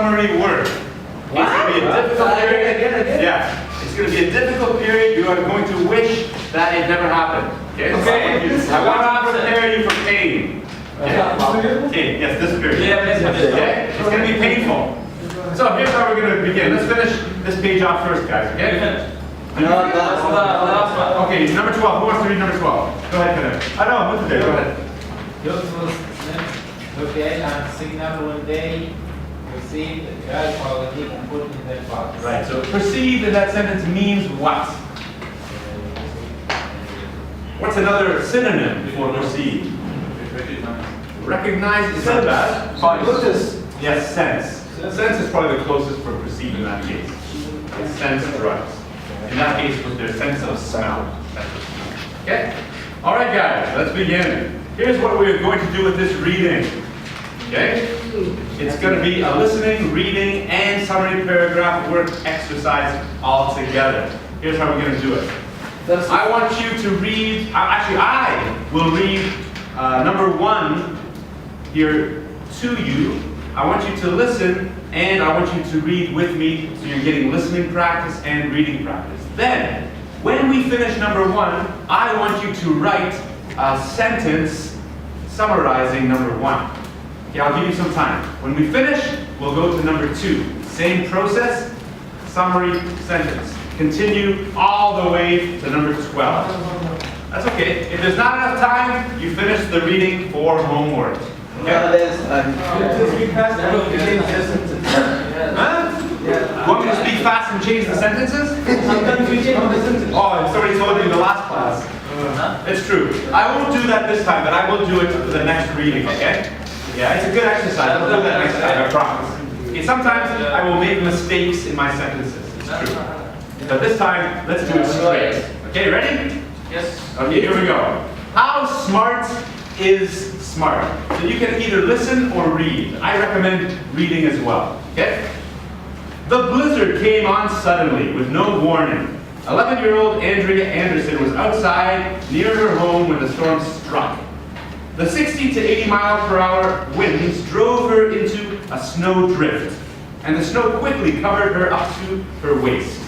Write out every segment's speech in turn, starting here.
summary work. It's going to be a difficult period. Yeah, it's going to be a difficult period. You are going to wish that it never happened. Okay? I want to prepare you for pain. Okay, yes, this period. Okay? It's going to be painful. So here's how we're going to begin. Let's finish this page off first, guys. Okay? Okay, number 12. Who wants to read number 12? Go ahead, Kenneth. I know, what's the day? Go ahead. Okay, and signal one day, received the child quality and put in that box. Right, so perceived in that sentence means what? What's another synonym for perceived? Recognize is not bad. Yes, sense. Sense is probably the closest for perceived in that case. Sense drugs. In that case, with their sense of smell. Okay? Alright guys, let's begin. Here's what we're going to do with this reading. Okay? It's going to be a listening, reading, and summary paragraph work exercise all together. Here's how we're going to do it. I want you to read, actually I will read number 1 here to you. I want you to listen, and I want you to read with me, so you're getting listening practice and reading practice. Then, when we finish number 1, I want you to write a sentence summarizing number 1. Okay, I'll give you some time. When we finish, we'll go to number 2. Same process, summary sentence. Continue all the way to number 12. That's okay. If there's not enough time, you finish the reading for homework. Okay? You want me to speak fast and change the sentences? Oh, it's already told you in the last class. It's true. I won't do that this time, but I will do it for the next reading, okay? Yeah, it's a good exercise. I'll do that next time, I promise. Okay, sometimes I will make mistakes in my sentences. It's true. But this time, let's do it straight. Okay, ready? Yes. Okay, here we go. How smart is smart? So you can either listen or read. I recommend reading as well. Okay? The blizzard came on suddenly with no warning. 11-year-old Andrea Anderson was outside near her home when the storm struck. The 60 to 80 mile per hour winds drove her into a snow drift, and the snow quickly covered her up to her waist.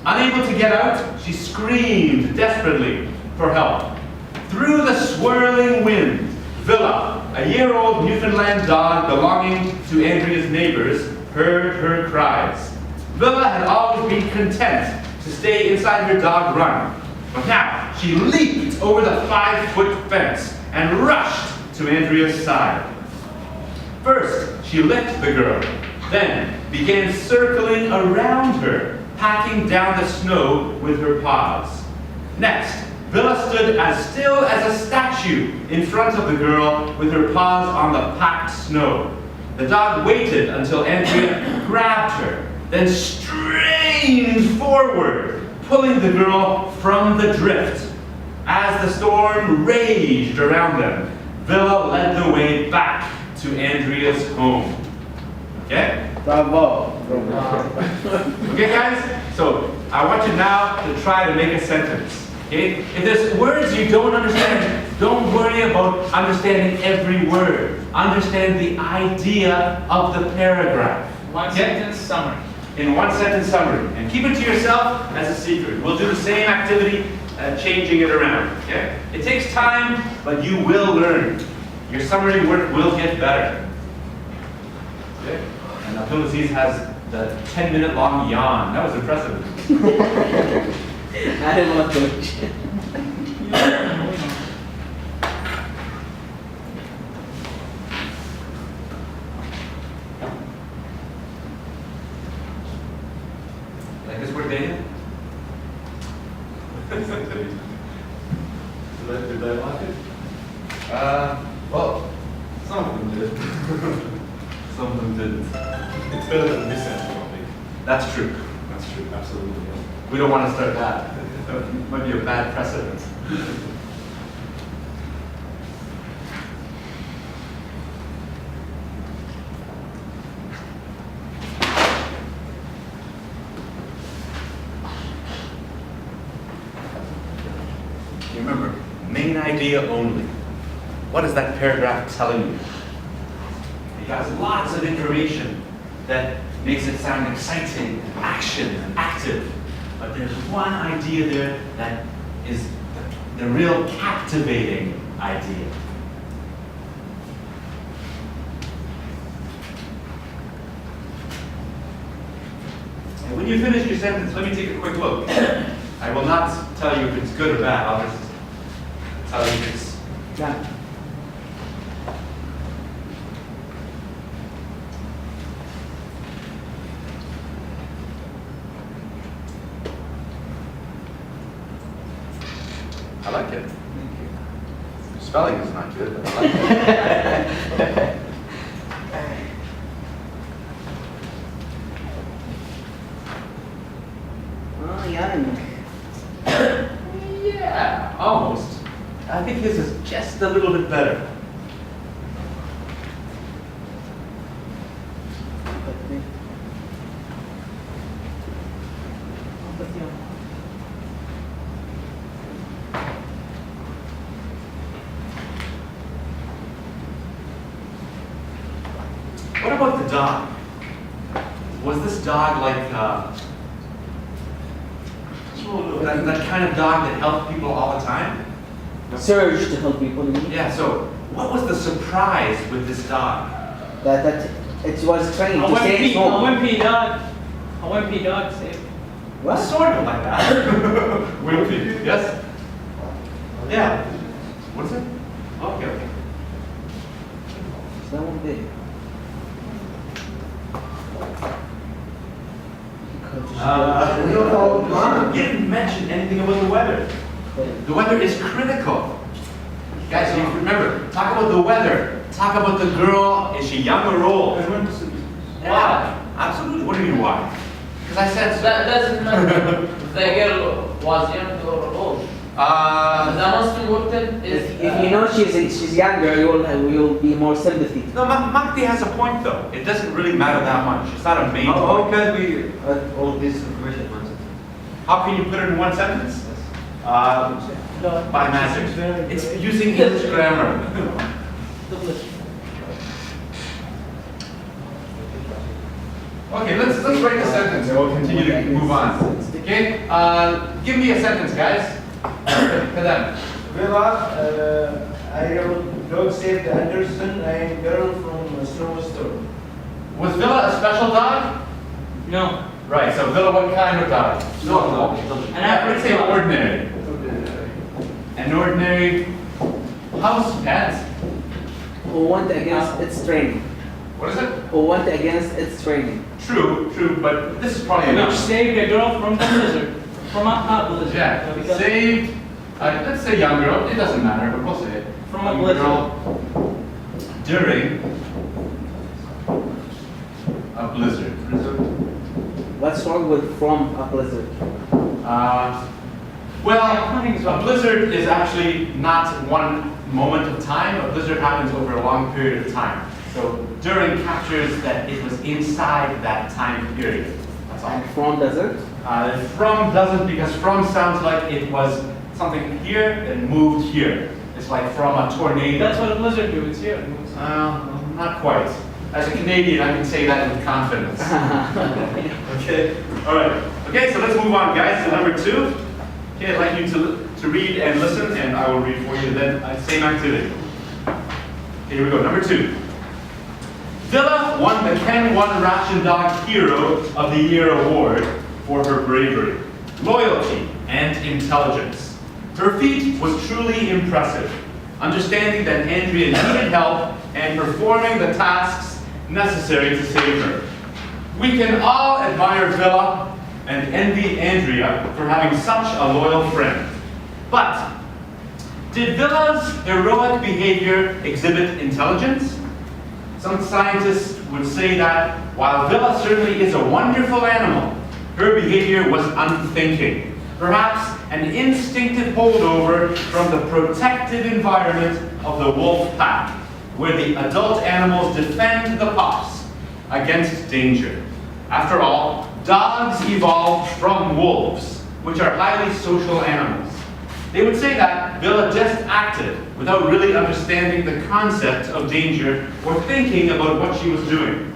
Unable to get out, she screamed desperately for help. Through the swirling wind, Villa, a year-old Newfoundland dog belonging to Andrea's neighbors, heard her cries. Villa had always been content to stay inside her dog run, but now she leaped over the 5-foot fence and rushed to Andrea's side. First, she licked the girl, then began circling around her, packing down the snow with her paws. Next, Villa stood as still as a statue in front of the girl with her paws on the packed snow. The dog waited until Andrea grabbed her, then strained forward, pulling the girl from the drift. As the storm raged around them, Villa led the way back to Andrea's home. Okay? Bravo. Okay, guys? So, I want you now to try to make a sentence. Okay? If there's words you don't understand, don't worry about understanding every word. Understand the idea of the paragraph. One sentence summary. In one sentence summary. And keep it to yourself as a secret. We'll do the same activity, changing it around. Okay? It takes time, but you will learn. Your summary work will get better. Okay? And Abdulaziz has the 10-minute long yawn. That was impressive. I didn't want to. Like this work, Daniel? Did they like it? Well, some of them did. Some of them didn't. It's better than this answer, probably. That's true. That's true, absolutely. Yeah. We don't want to start that. That might be a bad precedent. Remember, main idea only. What is that paragraph telling you? It has lots of information. that makes it sound exciting, and action, and active. But there's one idea there that is the real captivating idea. And when you finish your sentence, let me take a quick look. I will not tell you if it's good or bad. I'll just tell you if it's done. I like it. Thank you. Spelling is not good, but I like it. Oh, young. Yeah, almost. I think his is just a little bit better. What about the dog? Was this dog like that kind of dog that helped people all the time? Surge to help people. Yeah, so what was the surprise with this dog? That it was trained A to stay wimpy, small. a wimpy dog. A wimpy dog saved. What? Sort of like that. Wimpy, yes? Yeah. What is it? Okay, okay. It's that one big. You didn't mention anything about the weather. The weather is critical. Guys, you remember, talk about the weather. Talk about the girl. Is she young or old? Yeah, absolutely. What do you mean why? Because I said so. That doesn't matter if the girl was young or old. The most important is If you know she's younger, you'll be more sympathy. No, Makti has a point though. It doesn't really matter that much. It's not a main How point. can we add all this information in one sentence? How can you put it in one sentence? By magic. It's using English grammar. Okay, let's write the sentence and we'll continue to move on. Okay, give me a sentence, guys. Kadam. Villa, I wrote dog saved Anderson and girl from Snow Storm. Was Villa a special dog? No. Right, so Villa, what kind of dog? No. An Let's average say dog. ordinary. An ordinary house pet. Who went against its training? What is it? Who went against its training? True, but this is probably Which enough. saved a girl from the blizzard. From a blizzard. Yeah, Because- saved, let's say young girl, it doesn't matter, but we'll say it. From a Young blizzard. girl during a blizzard. What's wrong with from a blizzard? Well, a blizzard is actually not one moment of time. A blizzard happens over a long period of time. So during captures that it was inside that time period. That's all. And from desert? From doesn't, because from sounds like it was something here and moved here. It's like from a tornado. That's what a blizzard do. It's here. It moves. Not quite. As a Canadian, I can say that with confidence. Okay. All right. Okay, so let's move on, guys, to number 2. Okay, I'd like you to read and listen, and I will read for you. Then same activity. Okay, here we go. Number 2. Villa won the Ken 1 Ration Dog Hero of the Year award for her bravery, loyalty, and intelligence. Her feat was truly impressive, understanding that Andrea needed help and performing the tasks necessary to save her. We can all admire Villa and envy Andrea for having such a loyal friend. But did Villa's heroic behavior exhibit intelligence? Some scientists would say that while Villa certainly is a wonderful animal, her behavior was unthinking, perhaps an instinctive holdover from the protective environment of the wolf pack, where the adult animals defend the pups against danger. After all, dogs evolved from wolves, which are highly social animals. They would say that Villa just acted without really understanding the concept of danger or thinking about what she was doing.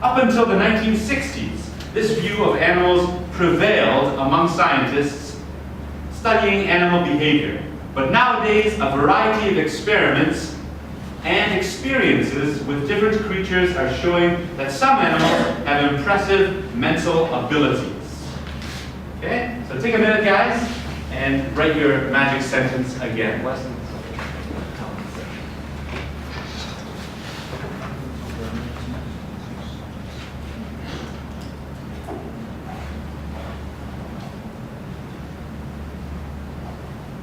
Up until the 1960s, this view of animals prevailed among scientists studying animal behavior. But nowadays, a variety of experiments and experiences with different creatures are showing that some animals have impressive mental abilities. Okay, so take a minute, guys, and write your magic sentence again.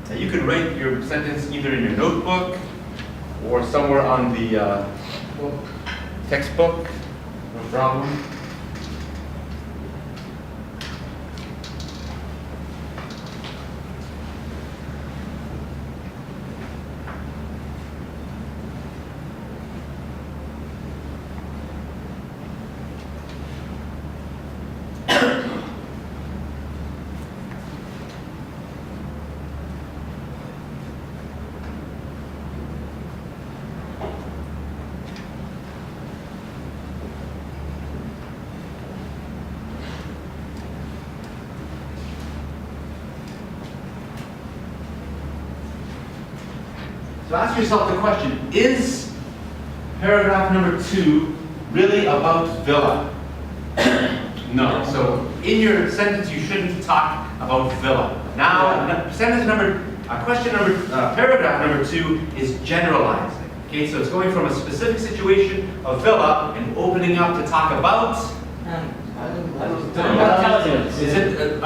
Now you can write your sentence either in your notebook or somewhere on the textbook, no problem. So ask yourself the question, is paragraph number 2 really about villa? No. So in your sentence, you shouldn't talk about villa. Now, paragraph number 2 is generalizing. Okay, so it's going from a specific situation of villa and opening up to talk about. Intelligence. Is it?